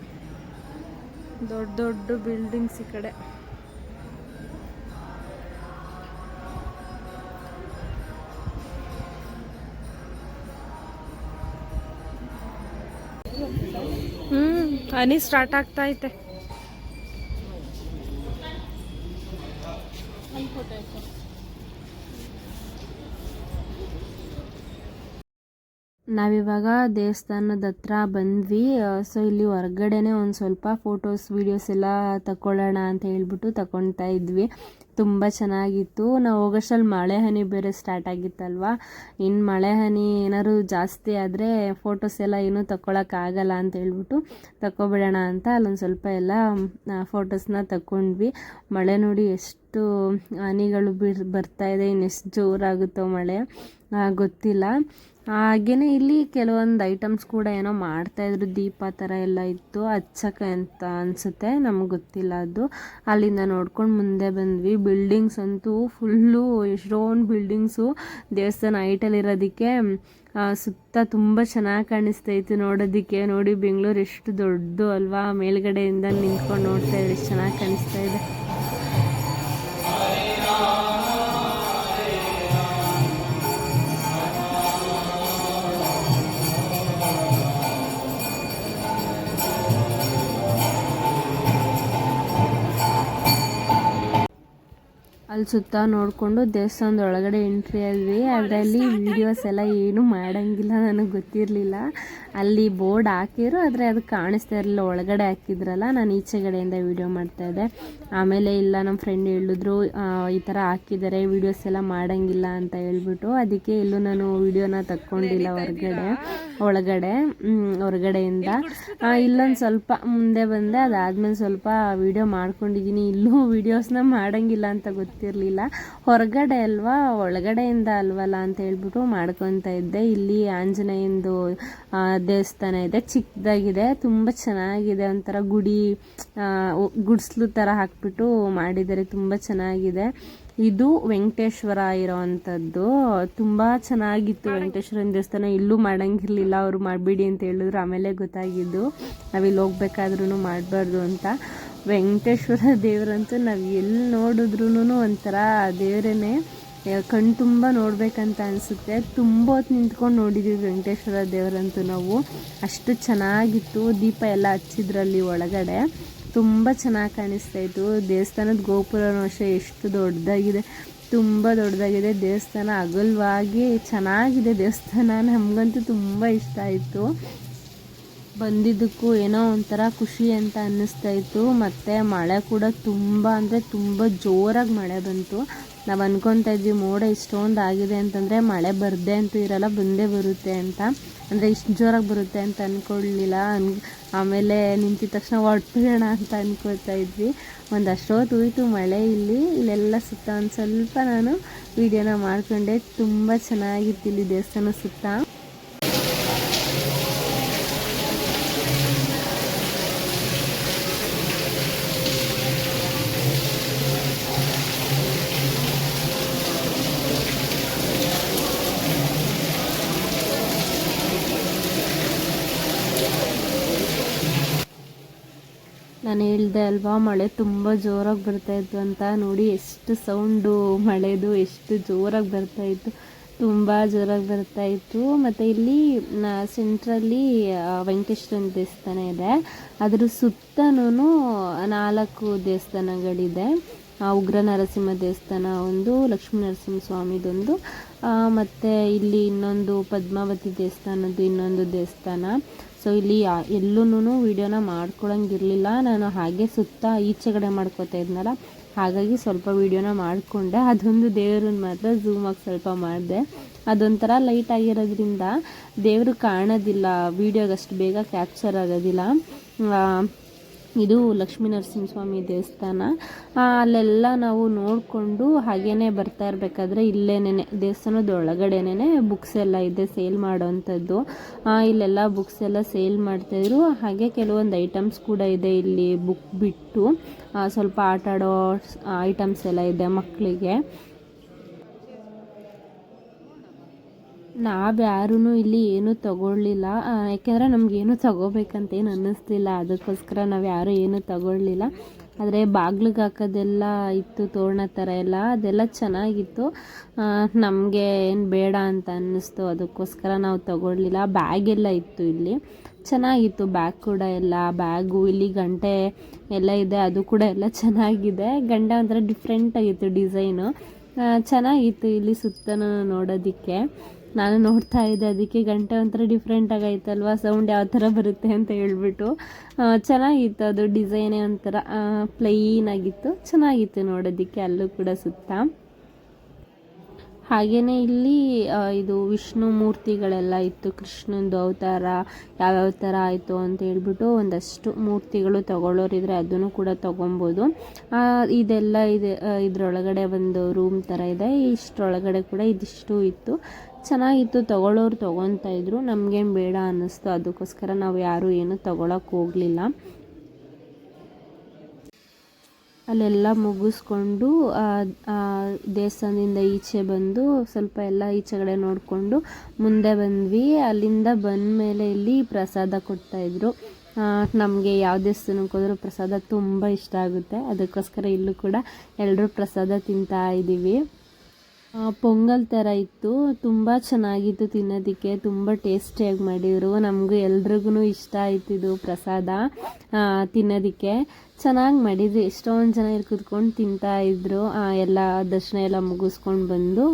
ದೊಡ್ಡ ದೊಡ್ಡ ಬಿಲ್ಡಿಂಗ್ಸ್ ಈ ಕಡೆ. ಹನಿ ಸ್ಟಾರ್ಟ್ ಆಗ್ತಾ ಐತೆ. ನಾವಿವಾಗ ದೇವಸ್ಥಾನದ ಹತ್ರ ಬಂದ್ವಿ. ಸೊ ಇಲ್ಲಿ ಹೊರಗಡೆನೆ ಒಂದು ಸ್ವಲ್ಪ ಫೋಟೋಸ್ ವೀಡಿಯೋಸ್ ಎಲ್ಲ ತಗೊಳ್ಳೋಣ ಅಂತ ಹೇಳ್ಬಿಟ್ಟು ತಗೊಳ್ತಾ ಇದ್ವಿ. ತುಂಬ ಚೆನ್ನಾಗಿತ್ತು. ನಾವು ಹೋಗೋಷ್ಟರಲ್ಲಿ ಮಳೆ ಹನಿ ಬೇರೆ ಸ್ಟಾರ್ಟ್ ಆಗಿತ್ತಲ್ವ. ಇನ್ನು ಮಳೆ ಹನಿ ಏನಾದ್ರು ಜಾಸ್ತಿ ಆದರೆ ಫೋಟೋಸ್ ಎಲ್ಲ ಏನೂ ತಗೊಳಕ್ಕಾಗಲ್ಲ ಅಂತ ಹೇಳ್ಬಿಟ್ಟು ತಗೊಬಿಡೋಣ ಅಂತ ಅಲ್ಲೊಂದು ಸ್ವಲ್ಪ ಎಲ್ಲ ಫೋಟೋಸ್ನ ತಗೊಂಡ್ವಿ. ಮಳೆ ನೋಡಿ ಎಷ್ಟು ಹನಿಗಳು ಬರ್ತಾಯಿದೆ. ಇನ್ನೆಷ್ಟು ಜೋರಾಗುತ್ತೋ ಮಳೆ ಗೊತ್ತಿಲ್ಲ. ಹಾಗೆಯೇ ಇಲ್ಲಿ ಕೆಲವೊಂದು ಐಟಮ್ಸ್ ಕೂಡ ಏನೋ ಮಾಡ್ತಾಯಿದ್ರು. ದೀಪ ಥರ ಎಲ್ಲ ಇತ್ತು, ಹಚ್ಚಕ್ಕೆ ಅಂತ ಅನಿಸುತ್ತೆ, ನಮಗೆ ಗೊತ್ತಿಲ್ಲ ಅದು. ಅಲ್ಲಿಂದ ನೋಡ್ಕೊಂಡು ಮುಂದೆ ಬಂದ್ವಿ. ಬಿಲ್ಡಿಂಗ್ಸ್ ಅಂತೂ ಫುಲ್ಲು ಎಷ್ಟೊಂದು ಬಿಲ್ಡಿಂಗ್ಸು ದೇವಸ್ಥಾನ ಹೈಟಲ್ಲಿರೋದಕ್ಕೆ ಸುತ್ತ ತುಂಬ ಚೆನ್ನಾಗಿ ಕಾಣಿಸ್ತೈತೆ ನೋಡೋದಕ್ಕೆ. ನೋಡಿ ಬೆಂಗಳೂರು ಎಷ್ಟು ದೊಡ್ಡದು ಅಲ್ವಾ, ಮೇಲ್ಗಡೆಯಿಂದ ನಿಂತ್ಕೊಂಡು ನೋಡ್ತಾ ಇದ್ರೆ ಎಷ್ಟು ಚೆನ್ನಾಗಿ ಕಾಣಿಸ್ತಾ ಇದೆ. ಅಲ್ಲಿ ಸುತ್ತ ನೋಡಿಕೊಂಡು ದೇವಸ್ಥಾನದ ಒಳಗಡೆ ಎಂಟ್ರಿ ಆದ್ವಿ. ಅದರಲ್ಲಿ ವೀಡಿಯೋಸ್ ಎಲ್ಲ ಏನೂ ಮಾಡೋಂಗಿಲ್ಲ, ನನಗೆ ಗೊತ್ತಿರಲಿಲ್ಲ. ಅಲ್ಲಿ ಬೋರ್ಡ್ ಹಾಕಿದ್ರು, ಆದರೆ ಅದು ಕಾಣಿಸ್ತಾ ಇರಲಿಲ್ಲ, ಒಳಗಡೆ ಹಾಕಿದ್ರಲ್ಲ. ನಾನು ಈಚೆಗಡೆಯಿಂದ ವೀಡಿಯೋ ಮಾಡ್ತಾಯಿದ್ದೆ. ಆಮೇಲೆ ಇಲ್ಲ ನಮ್ಮ ಫ್ರೆಂಡ್ ಹೇಳಿದ್ರು ಈ ಥರ ಹಾಕಿದ್ದಾರೆ, ವೀಡಿಯೋಸ್ ಎಲ್ಲ ಮಾಡೋಂಗಿಲ್ಲ ಅಂತ ಹೇಳ್ಬಿಟ್ಟು, ಅದಕ್ಕೆ ಎಲ್ಲೂ ನಾನು ವೀಡಿಯೋನ ತಕ್ಕೊಂಡಿಲ್ಲ ಹೊರಗಡೆಯಿಂದ. ಇಲ್ಲೊಂದು ಸ್ವಲ್ಪ ಮುಂದೆ ಬಂದೆ, ಅದಾದಮೇಲೆ ಸ್ವಲ್ಪ ವೀಡಿಯೋ ಮಾಡ್ಕೊಂಡಿದ್ದೀನಿ. ಇಲ್ಲೂ ವೀಡಿಯೋಸ್ನ ಮಾಡೋಂಗಿಲ್ಲ ಅಂತ ಗೊತ್ತಿರಲಿಲ್ಲ. ಹೊರಗಡೆ ಅಲ್ವಾ, ಒಳಗಡೆಯಿಂದ ಅಲ್ವಲ್ಲ ಅಂತ ಹೇಳ್ಬಿಟ್ಟು ಮಾಡ್ಕೊತಾ ಇದ್ದೆ. ಇಲ್ಲಿ ಆಂಜನೇಯಂದು ದೇವಸ್ಥಾನ ಇದೆ, ಚಿಕ್ಕದಾಗಿದೆ, ತುಂಬ ಚೆನ್ನಾಗಿದೆ. ಒಂಥರ ಗುಡಿಸ್ಲು ಥರ ಹಾಕ್ಬಿಟ್ಟು ಮಾಡಿದ್ದಾರೆ, ತುಂಬ ಚೆನ್ನಾಗಿದೆ. ಇದು ವೆಂಕಟೇಶ್ವರ ಇರೋವಂಥದ್ದು. ತುಂಬ ಚೆನ್ನಾಗಿತ್ತು ವೆಂಕಟೇಶ್ವರನ ದೇವಸ್ಥಾನ. ಇಲ್ಲೂ ಮಾಡೋಂಗಿರಲಿಲ್ಲ, ಅವರು ಮಾಡಬೇಡಿ ಅಂತ ಹೇಳಿದ್ರು. ಆಮೇಲೆ ಗೊತ್ತಾಗಿದ್ದು ನಾವಿಲ್ಲಿ ಹೋಗ್ಬೇಕಾದ್ರೂ ಮಾಡಬಾರ್ದು ಅಂತ. ವೆಂಕಟೇಶ್ವರ ದೇವರಂತೂ ನಾವು ಎಲ್ಲಿ ನೋಡಿದ್ರೂ ಒಂಥರ ದೇವರೇ ಕಣ್ಣು ತುಂಬ ನೋಡಬೇಕಂತ ಅನಿಸುತ್ತೆ. ತುಂಬ ಹೊತ್ತು ನಿಂತ್ಕೊಂಡು ನೋಡಿದ್ದೀವಿ ವೆಂಕಟೇಶ್ವರ ದೇವರಂತೂ ನಾವು. ಅಷ್ಟು ಚೆನ್ನಾಗಿತ್ತು. ದೀಪ ಎಲ್ಲ ಹಚ್ಚಿದ್ರಲ್ಲಿ ಒಳಗಡೆ ತುಂಬ ಚೆನ್ನಾಗಿ ಕಾಣಿಸ್ತಾಯಿತ್ತು. ದೇವಸ್ಥಾನದ ಗೋಪುರನೂ ಅಷ್ಟೇ ಎಷ್ಟು ದೊಡ್ಡದಾಗಿದೆ, ತುಂಬ ದೊಡ್ಡದಾಗಿದೆ ದೇವಸ್ಥಾನ. ಅಗಲವಾಗಿ ಚೆನ್ನಾಗಿದೆ ದೇವಸ್ಥಾನ. ನಮಗಂತೂ ತುಂಬ ಇಷ್ಟ ಆಯಿತು. ಬಂದಿದ್ದಕ್ಕೂ ಏನೋ ಒಂಥರ ಖುಷಿ ಅಂತ ಅನ್ನಿಸ್ತಾಯಿತ್ತು. ಮತ್ತು ಮಳೆ ಕೂಡ ತುಂಬ ಅಂದರೆ ತುಂಬ ಜೋರಾಗಿ ಮಳೆ ಬಂತು. ನಾವು ಅಂದ್ಕೊತಾ ಇದ್ವಿ ಮೋಡ ಇಷ್ಟೊಂದು ಆಗಿದೆ ಅಂತಂದರೆ ಮಳೆ ಬರದೇ ಅಂತೂ ಇರಲ್ಲ, ಬಂದೇ ಬರುತ್ತೆ ಅಂತ. ಅಂದರೆ ಇಷ್ಟು ಜೋರಾಗಿ ಬರುತ್ತೆ ಅಂತ ಅಂದ್ಕೊಳ್ಳಲಿಲ್ಲ. ಆಮೇಲೆ ನಿಂತಿದ ತಕ್ಷಣ ಹೊರಟೋಣ ಅಂತ ಅಂದ್ಕೊಳ್ತಾ ಇದ್ವಿ. ಒಂದು ಅಷ್ಟೊತ್ತು ಹೋಯಿತು ಮಳೆ. ಇಲ್ಲೆಲ್ಲ ಸುತ್ತ ಒಂದು ಸ್ವಲ್ಪ ನಾನು ವೀಡಿಯೋನ ಮಾಡಿಕೊಂಡೆ. ತುಂಬ ಚೆನ್ನಾಗಿತ್ತು ಇಲ್ಲಿ ದೇವಸ್ಥಾನ ಸುತ್ತ. ನಾನು ಹೇಳ್ದೆ ಅಲ್ವಾ ಮಳೆ ತುಂಬ ಜೋರಾಗಿ ಬರ್ತಾಯಿತ್ತು ಅಂತ. ನೋಡಿ ಎಷ್ಟು ಸೌಂಡು ಮಳೆದು, ಎಷ್ಟು ಜೋರಾಗಿ ಬರ್ತಾಯಿತ್ತು, ತುಂಬ ಜೋರಾಗಿ ಬರ್ತಾಯಿತ್ತು. ಮತ್ತು ಇಲ್ಲಿ ಸೆಂಟ್ರಲ್ಲಿ ವೆಂಕಟೇಶ್ವರನ ದೇವಸ್ಥಾನ ಇದೆ. ಅದರ ಸುತ್ತನೂ 4 ದೇವಸ್ಥಾನಗಳಿದೆ. ಉಗ್ರ ನರಸಿಂಹ ದೇವಸ್ಥಾನ ಒಂದು, ಲಕ್ಷ್ಮೀ ನರಸಿಂಹ ಸ್ವಾಮಿದೊಂದು, ಮತ್ತು ಇಲ್ಲಿ ಇನ್ನೊಂದು ಪದ್ಮಾವತಿ ದೇವಸ್ಥಾನದ್ದು ಇನ್ನೊಂದು ದೇವಸ್ಥಾನ. ಸೊ ಇಲ್ಲಿ ಎಲ್ಲೂ ವೀಡಿಯೋನ ಮಾಡ್ಕೊಳಂಗಿರಲಿಲ್ಲ. ನಾನು ಹಾಗೆ ಸುತ್ತ ಈಚೆಗಡೆ ಮಾಡ್ಕೋತಾ ಇದ್ನಲ್ಲ, ಹಾಗಾಗಿ ಸ್ವಲ್ಪ ವೀಡಿಯೋನ ಮಾಡಿಕೊಂಡೆ. ಅದೊಂದು ದೇವ್ರನ್ನ ಮಾತ್ರ ಝೂಮಾಗಿ ಸ್ವಲ್ಪ ಮಾಡಿದೆ. ಅದೊಂಥರ ಲೈಟ್ ಆಗಿರೋದ್ರಿಂದ ದೇವರು ಕಾಣೋದಿಲ್ಲ, ವೀಡಿಯೋಗೆ ಅಷ್ಟು ಬೇಗ ಕ್ಯಾಪ್ಚರ್ ಆಗೋದಿಲ್ಲ. ಇದು ಲಕ್ಷ್ಮೀ ನರಸಿಂಹಸ್ವಾಮಿ ದೇವಸ್ಥಾನ. ಅಲ್ಲೆಲ್ಲ ನಾವು ನೋಡಿಕೊಂಡು ಹಾಗೇ ಬರ್ತಾ ಇರಬೇಕಾದ್ರೆ ಇಲ್ಲೇನೆ ದೇವಸ್ಥಾನದ ಒಳಗಡೆನೇ ಬುಕ್ಸ್ ಎಲ್ಲ ಇದೆ ಸೇಲ್ ಮಾಡೋವಂಥದ್ದು. ಇಲ್ಲೆಲ್ಲ ಬುಕ್ಸ್ ಎಲ್ಲ ಸೇಲ್ ಮಾಡ್ತಾಯಿದ್ರು. ಹಾಗೆ ಕೆಲವೊಂದು ಐಟಮ್ಸ್ ಕೂಡ ಇದೆ ಇಲ್ಲಿ. ಬುಕ್ ಬಿಟ್ಟು ಸ್ವಲ್ಪ ಆಟ ಆಡೋ ಐಟಮ್ಸ್ ಎಲ್ಲ ಇದೆ ಮಕ್ಕಳಿಗೆ. ನಾವ್ಯಾರೂ ಇಲ್ಲಿ ಏನೂ ತೊಗೊಳ್ಳಿಲ್ಲ, ಯಾಕೆಂದರೆ ನಮಗೇನು ತೊಗೋಬೇಕಂತೇನು ಅನ್ನಿಸ್ಲಿಲ್ಲ. ಅದಕ್ಕೋಸ್ಕರ ನಾವು ಯಾರೂ ಏನೂ ತೊಗೊಳ್ಳಿಲ್ಲ. ಆದರೆ ಬಾಗ್ಲಿಗೆ ಹಾಕೋದೆಲ್ಲ ಇತ್ತು, ತೋರಣ ಥರ ಎಲ್ಲ, ಅದೆಲ್ಲ ಚೆನ್ನಾಗಿತ್ತು. ನಮಗೆ ಏನು ಬೇಡ ಅಂತ ಅನ್ನಿಸ್ತು, ಅದಕ್ಕೋಸ್ಕರ ನಾವು ತೊಗೊಳ್ಳಿಲ್ಲ. ಬ್ಯಾಗೆಲ್ಲ ಇತ್ತು ಇಲ್ಲಿ, ಚೆನ್ನಾಗಿತ್ತು ಬ್ಯಾಗ್ ಕೂಡ ಎಲ್ಲ. ಬ್ಯಾಗು ಇಲ್ಲಿ ಗಂಟೆ ಎಲ್ಲ ಇದೆ, ಅದು ಕೂಡ ಎಲ್ಲ ಚೆನ್ನಾಗಿದೆ. ಗಂಟೆ ಒಂಥರ ಡಿಫ್ರೆಂಟಾಗಿತ್ತು ಡಿಸೈನು, ಚೆನ್ನಾಗಿತ್ತು ಇಲ್ಲಿ ಸುತ್ತನೂ ನೋಡೋದಕ್ಕೆ. ನಾನು ನೋಡ್ತಾ ಇದ್ದೆ, ಅದಕ್ಕೆ ಗಂಟೆ ಒಂಥರ ಡಿಫ್ರೆಂಟ್ ಆಗೈತಲ್ವ, ಸೌಂಡ್ ಯಾವ ಥರ ಬರುತ್ತೆ ಅಂತ ಹೇಳ್ಬಿಟ್ಟು. ಚೆನ್ನಾಗಿತ್ತು ಅದು ಡಿಸೈನೇ ಒಂಥರ ಪ್ಲೈನ್ ಆಗಿತ್ತು, ಚೆನ್ನಾಗಿತ್ತು ನೋಡೋದಕ್ಕೆ. ಅಲ್ಲೂ ಕೂಡ ಸುತ್ತ ಹಾಗೆಯೇ ಇಲ್ಲಿ ಇದು ವಿಷ್ಣು ಮೂರ್ತಿಗಳೆಲ್ಲ ಇತ್ತು. ಕೃಷ್ಣಂದು ಅವತಾರ ಯಾವ್ಯಾವ ಥರ ಆಯಿತು ಅಂತ ಹೇಳ್ಬಿಟ್ಟು ಒಂದಷ್ಟು ಮೂರ್ತಿಗಳು ತೊಗೊಳ್ಳೋರಿದ್ರೆ ಅದನ್ನು ಕೂಡ ತೊಗೊಬೋದು. ಇದೆಲ್ಲ ಇದೆ. ಇದರೊಳಗಡೆ ಒಂದು ರೂಮ್ ಥರ ಇದೆ. ಇಷ್ಟರೊಳಗಡೆ ಕೂಡ ಇದಿಷ್ಟು ಇತ್ತು, ಚೆನ್ನಾಗಿತ್ತು. ತೊಗೊಳ್ಳೋರು ತೊಗೊತಾ ಇದ್ರು, ನಮಗೇನು ಬೇಡ ಅನ್ನಿಸ್ತು, ಅದಕ್ಕೋಸ್ಕರ ನಾವು ಯಾರೂ ಏನೂ ತೊಗೊಳಕ್ಕೆ ಹೋಗಲಿಲ್ಲ. ಅಲ್ಲೆಲ್ಲ ಮುಗಿಸ್ಕೊಂಡು ದೇವಸ್ಥಾನದಿಂದ ಈಚೆ ಬಂದು ಸ್ವಲ್ಪ ಎಲ್ಲ ಈಚೆಗಡೆ ನೋಡಿಕೊಂಡು ಮುಂದೆ ಬಂದ್ವಿ. ಅಲ್ಲಿಂದ ಬಂದ ಮೇಲೆ ಇಲ್ಲಿ ಪ್ರಸಾದ ಕೊಡ್ತಾಯಿದ್ರು. ನಮಗೆ ಯಾವ ದೇವಸ್ಥಾನಕ್ಕೆ ಹೋದರೂ ಪ್ರಸಾದ ತುಂಬ ಇಷ್ಟ ಆಗುತ್ತೆ, ಅದಕ್ಕೋಸ್ಕರ ಇಲ್ಲೂ ಕೂಡ ಎಲ್ಲರೂ ಪ್ರಸಾದ ತಿಂತಾ ಇದ್ದೀವಿ. ಪೊಂಗಲ್ ಥರ ಇತ್ತು, ತುಂಬ ಚೆನ್ನಾಗಿತ್ತು ತಿನ್ನೋದಕ್ಕೆ, ತುಂಬ ಟೇಸ್ಟಿಯಾಗಿ ಮಾಡಿದರು. ನಮಗೂ ಎಲ್ರಿಗೂ ಇಷ್ಟ ಆಯ್ತಿದ್ದು ಪ್ರಸಾದ ತಿನ್ನೋದಕ್ಕೆ. ಚೆನ್ನಾಗಿ ಮಾಡಿದ್ರು, ಎಷ್ಟೊಂದು ಜನ ಇಲ್ಲಿ ಕೂತ್ಕೊಂಡು ತಿಂತಾಯಿದ್ರು. ಎಲ್ಲ ದರ್ಶನ ಎಲ್ಲ ಮುಗಿಸ್ಕೊಂಡು ಬಂದು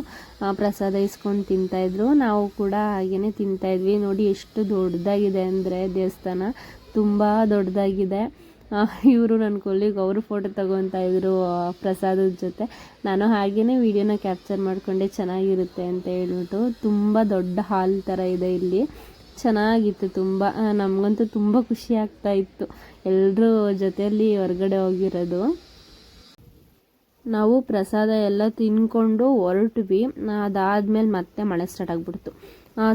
ಪ್ರಸಾದ ಇಸ್ಕೊಂಡು ತಿಂತಾಯಿದ್ರು. ನಾವು ಕೂಡ ಹಾಗೇ ತಿಂತಾಯಿದ್ವಿ. ನೋಡಿ ಎಷ್ಟು ದೊಡ್ಡದಾಗಿದೆ ಅಂದರೆ ದೇವಸ್ಥಾನ ತುಂಬ ದೊಡ್ಡದಾಗಿದೆ. ಇವರು ನನ್ನ ಕೊಲ್ಲಿಗೆ ಅವರು ಫೋಟೋ ತಗೊತಾ ಇದ್ರು ಪ್ರಸಾದದ ಜೊತೆ. ನಾನು ಹಾಗೇ ವೀಡಿಯೋನ ಕ್ಯಾಪ್ಚರ್ ಮಾಡಿಕೊಂಡೆ, ಚೆನ್ನಾಗಿರುತ್ತೆ ಅಂತ ಹೇಳ್ಬಿಟ್ಟು. ತುಂಬ ದೊಡ್ಡ ಹಾಲ್ ಥರ ಇದೆ ಇಲ್ಲಿ, ಚೆನ್ನಾಗಿತ್ತು ತುಂಬ. ನಮಗಂತೂ ತುಂಬ ಖುಷಿ ಆಗ್ತಾಯಿತ್ತು ಎಲ್ಲರೂ ಜೊತೆಯಲ್ಲಿ ಹೊರಗಡೆ ಹೋಗಿರೋದು. ನಾವು ಪ್ರಸಾದ ಎಲ್ಲ ತಿನ್ಕೊಂಡು ಹೊರಟ್ವಿ. ಅದಾದಮೇಲೆ ಮತ್ತೆ ಮಳೆ ಸ್ಟಾರ್ಟ್ ಆಗಿಬಿಡ್ತು.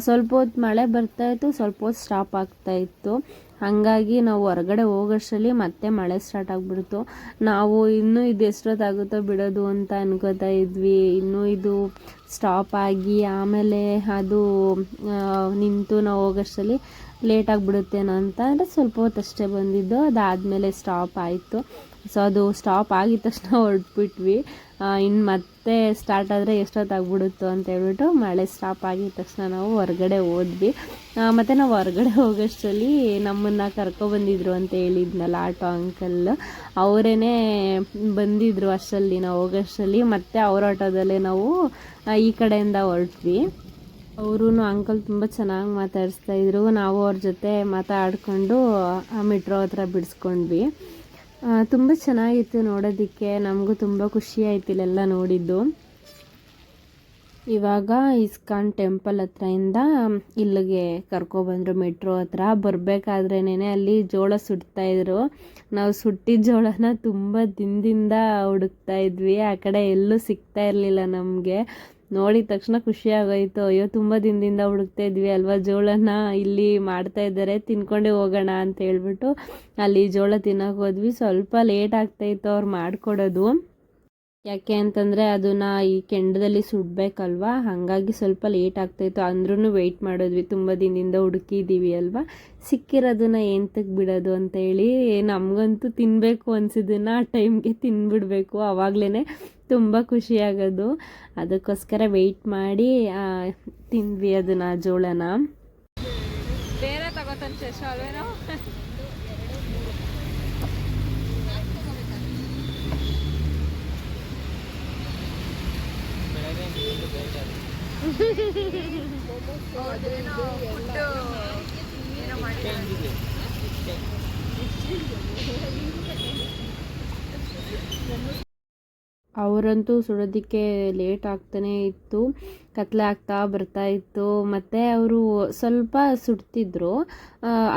ಸ್ವಲ್ಪ ಹೊತ್ತು ಮಳೆ ಬರ್ತಾಯಿತ್ತು, ಸ್ವಲ್ಪ ಹೊತ್ತು ಸ್ಟಾಪ್ ಆಗ್ತಾಯಿತ್ತು. ಹಾಗಾಗಿ ನಾವು ಹೊರಗಡೆ ಹೋಗೋಷ್ಟರಲ್ಲಿ ಮತ್ತೆ ಮಳೆ ಸ್ಟಾರ್ಟ್ ಆಗಿಬಿಡ್ತು. ನಾವು ಇನ್ನೂ ಇದು ಎಷ್ಟೊತ್ತಾಗುತ್ತೋ ಬಿಡೋದು ಅಂತ ಅನ್ಕೋತಾ ಇದ್ವಿ. ಇನ್ನೂ ಇದು ಸ್ಟಾಪ್ ಆಗಿ ಆಮೇಲೆ ಅದು ನಿಂತು ನಾವು ಹೋಗೋಷ್ಟರಲ್ಲಿ ಲೇಟ್ ಆಗಿಬಿಡುತ್ತೇನೋ ಅಂತ ಅಂದರೆ ಸ್ವಲ್ಪ ಹೊತ್ತು ಅಷ್ಟೇ ಬಂದಿದ್ದು. ಅದಾದಮೇಲೆ ಸ್ಟಾಪ್ ಆಯಿತು. ಸೊ ಅದು ಸ್ಟಾಪ್ ಆಗಿದ ತಕ್ಷಣ ಹೊರಟ್ಬಿಟ್ವಿ. ಇನ್ನು ಮತ್ತೆ ಸ್ಟಾರ್ಟ್ ಆದರೆ ಎಷ್ಟೊತ್ತಾಗ್ಬಿಡುತ್ತೋ ಅಂತ ಹೇಳ್ಬಿಟ್ಟು ಮಳೆ ಸ್ಟಾಪ್ ಆಗಿದ ತಕ್ಷಣ ನಾವು ಹೊರಗಡೆ ಹೋದ್ವಿ. ಮತ್ತು ನಾವು ಹೊರಗಡೆ ಹೋಗೋಷ್ಟರಲ್ಲಿ ನಮ್ಮನ್ನು ಕರ್ಕೊಬಂದಿದ್ರು ಅಂತ ಹೇಳಿದ್ನಲ್ಲ ಆಟೋ ಅಂಕಲ್, ಅವರೇ ಬಂದಿದ್ದರು ಅಷ್ಟರಲ್ಲಿ ನಾವು ಹೋಗೋಷ್ಟರಲ್ಲಿ. ಮತ್ತು ಅವ್ರ ಆಟೋದಲ್ಲೇ ನಾವು ಈ ಕಡೆಯಿಂದ ಹೊರಟ್ವಿ. ಅವರು ಅಂಕಲ್ ತುಂಬ ಚೆನ್ನಾಗಿ ಮಾತಾಡಿಸ್ತಾಯಿದ್ರು. ನಾವು ಅವ್ರ ಜೊತೆ ಮಾತಾಡಿಕೊಂಡು ಮೆಟ್ರೋ ಹತ್ರ ಬಿಡಿಸ್ಕೊಂಡ್ವಿ. ತುಂಬ ಚೆನ್ನಾಗಿತ್ತು ನೋಡೋದಕ್ಕೆ, ನಮಗೂ ತುಂಬ ಖುಷಿ ಆಯ್ತು ಇಲ್ಲೆಲ್ಲ ನೋಡಿದ್ದು. ಇವಾಗ ಇಸ್ಕಾನ್ ಟೆಂಪಲ್ ಹತ್ರದಿಂದ ಇಲ್ಲಿಗೆ ಕರ್ಕೊಬಂದರು ಮೆಟ್ರೋ ಹತ್ರ. ಬರಬೇಕಾದ್ರೇನೆ ಅಲ್ಲಿ ಜೋಳ ಸುಡ್ತಾಯಿದ್ರು. ನಾವು ಸುಟ್ಟಿದ್ದ ಜೋಳನ ತುಂಬ ದಿನದಿಂದ ಹುಡುಕ್ತಾ ಇದ್ವಿ, ಆ ಕಡೆ ಎಲ್ಲೂ ಸಿಗ್ತಾ ಇರಲಿಲ್ಲ ನಮಗೆ. ನೋಡಿದ ತಕ್ಷಣ ಖುಷಿ ಆಗೋಯ್ತು. ಅಯ್ಯೋ ತುಂಬ ದಿನದಿಂದ ಹುಡುಕ್ತಾ ಇದ್ವಿ ಅಲ್ವಾ ಜೋಳನ, ಇಲ್ಲಿ ಮಾಡ್ತಾ ಇದ್ದಾರೆ ತಿನ್ಕೊಂಡೇ ಹೋಗೋಣ ಅಂತ ಹೇಳ್ಬಿಟ್ಟು ಅಲ್ಲಿ ಜೋಳ ತಿನ್ನೋಕೆ ಹೋದ್ವಿ. ಸ್ವಲ್ಪ ಲೇಟ್ ಆಗ್ತಾಯಿತ್ತು ಅವ್ರು ಮಾಡಿಕೊಡೋದು, ಯಾಕೆ ಅಂತಂದರೆ ಅದನ್ನು ಈ ಕೆಂಡದಲ್ಲಿ ಸುಡಬೇಕಲ್ವ, ಹಾಗಾಗಿ ಸ್ವಲ್ಪ ಲೇಟ್ ಆಗ್ತಾಯಿತ್ತು. ಅಂದ್ರೂ ವೆಯ್ಟ್ ಮಾಡಿದ್ವಿ, ತುಂಬ ದಿನದಿಂದ ಹುಡುಕಿದ್ದೀವಿ ಅಲ್ವಾ, ಸಿಕ್ಕಿರೋದನ್ನ ಎಂತಕ್ಕೆ ಬಿಡೋದು ಅಂತೇಳಿ. ನಮಗಂತೂ ತಿನ್ನಬೇಕು ಅನಿಸಿದ್ದನ್ನು ಆ ಟೈಮ್ಗೆ ತಿನ್ಬಿಡಬೇಕು, ಆವಾಗಲೇ ತುಂಬ ಖುಷಿಯಾಗೋದು. ಅದಕ್ಕೋಸ್ಕರ ವೆಯ್ಟ್ ಮಾಡಿ ತಿಂದ್ವಿ ಅದನ್ನು ಜೋಳನ. ಬೇರೆ ತಗೋತಾನೆ ಶೇಷ ಅಲ್ವೇನೋ. ಅವರಂತೂ ಸುಡೋದಕ್ಕೆ ಲೇಟ್ ಆಗ್ತಾನೇ ಇತ್ತು, ಕತ್ಲೆ ಆಗ್ತಾ ಬರ್ತಾ ಇತ್ತು. ಮತ್ತು ಅವರು ಸ್ವಲ್ಪ ಸುಡ್ತಿದ್ರು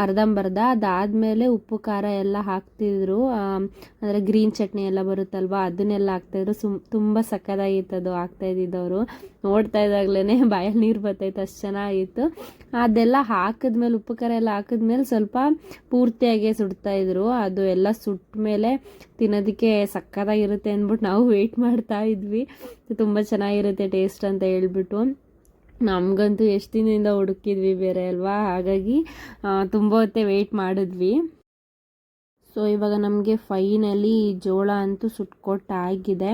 ಅರ್ಧಂಬರ್ಧ. ಅದಾದಮೇಲೆ ಉಪ್ಪು ಖಾರ ಎಲ್ಲ ಹಾಕ್ತಿದ್ರು, ಅಂದರೆ ಗ್ರೀನ್ ಚಟ್ನಿ ಎಲ್ಲ ಬರುತ್ತಲ್ವ ಅದನ್ನೆಲ್ಲ ಹಾಕ್ತಾಯಿದ್ರು. ತುಂಬ ಸಕ್ಕತ್ತಾಗಿತ್ತು ಅದು ಹಾಕ್ತಾಯಿದ್ದವರು. ನೋಡ್ತಾ ಇದ್ದಾಗಲೇ ಬಾಯಲ್ಲಿ ನೀರು ಬರ್ತಾಯಿತ್ತು, ಅಷ್ಟು ಚೆನ್ನಾಗಿತ್ತು. ಅದೆಲ್ಲ ಹಾಕಿದ್ಮೇಲೆ ಉಪ್ಪು ಖಾರ ಎಲ್ಲ ಹಾಕಿದ್ಮೇಲೆ ಸ್ವಲ್ಪ ಪೂರ್ತಿಯಾಗಿ ಸುಡ್ತಾಯಿದ್ರು. ಅದು ಎಲ್ಲ ಸುಟ್ಟ ಮೇಲೆ ತಿನ್ನೋದಕ್ಕೆ ಸಕ್ಕತ್ತಾಗಿರುತ್ತೆ ಅಂದ್ಬಿಟ್ಟು ನಾವು ವೆಯ್ಟ್ ಮಾಡ್ತಾ ಇದ್ವಿ, ತುಂಬ ಚೆನ್ನಾಗಿರುತ್ತೆ ಟೇಸ್ಟ್ ಅಂತ ಹೇಳ್ಬಿಟ್ಟು. ನಮಗಂತೂ ಎಷ್ಟು ದಿನದಿಂದ ಹುಡುಕಿದ್ವಿ ಬೇರೆ ಅಲ್ವಾ, ಹಾಗಾಗಿ ತುಂಬ ಹೊತ್ತೇ ವೆಯ್ಟ್ ಮಾಡಿದ್ವಿ. ಸೊ ಇವಾಗ ನಮಗೆ ಫೈನಲಿ ಜೋಳ ಅಂತೂ ಸುಟ್ಕೊಟ್ಟಾಗಿದೆ.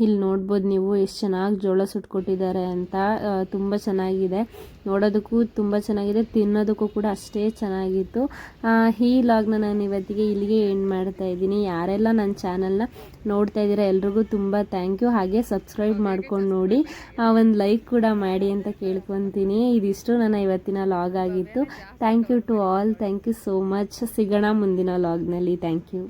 ಇಲ್ಲಿ ನೋಡ್ಬೋದು ನೀವು ಎಷ್ಟು ಚೆನ್ನಾಗಿ ಜೋಳ ಸುಟ್ಕೊಟ್ಟಿದ್ದಾರೆ ಅಂತ. ತುಂಬ ಚೆನ್ನಾಗಿದೆ, ನೋಡೋದಕ್ಕೂ ತುಂಬ ಚೆನ್ನಾಗಿದೆ, ತಿನ್ನೋದಕ್ಕೂ ಕೂಡ ಅಷ್ಟೇ ಚೆನ್ನಾಗಿತ್ತು. ಈ ಲಾಗ್ನ ನಾನು ಇವತ್ತಿಗೆ ಇಲ್ಲಿಗೆ ಎಂಡ್ ಮಾಡ್ತಾ ಇದ್ದೀನಿ. ಯಾರೆಲ್ಲ ನನ್ನ ಚಾನಲ್ನ ನೋಡ್ತಾ ಇದ್ದೀರಾ ಎಲ್ರಿಗೂ ತುಂಬ ಥ್ಯಾಂಕ್ ಯು. ಹಾಗೆ ಸಬ್ಸ್ಕ್ರೈಬ್ ಮಾಡ್ಕೊಂಡು ನೋಡಿ, ಒಂದು ಲೈಕ್ ಕೂಡ ಮಾಡಿ ಅಂತ ಕೇಳ್ಕೊತೀನಿ. ಇದಿಷ್ಟು ನನ್ನ ಇವತ್ತಿನ ಲಾಗ್ ಆಗಿತ್ತು. Thank you to all, thank you so much. ಸಿಗೋಣ ಮುಂದಿನ ಲಾಗ್ನಲ್ಲಿ. Thank you.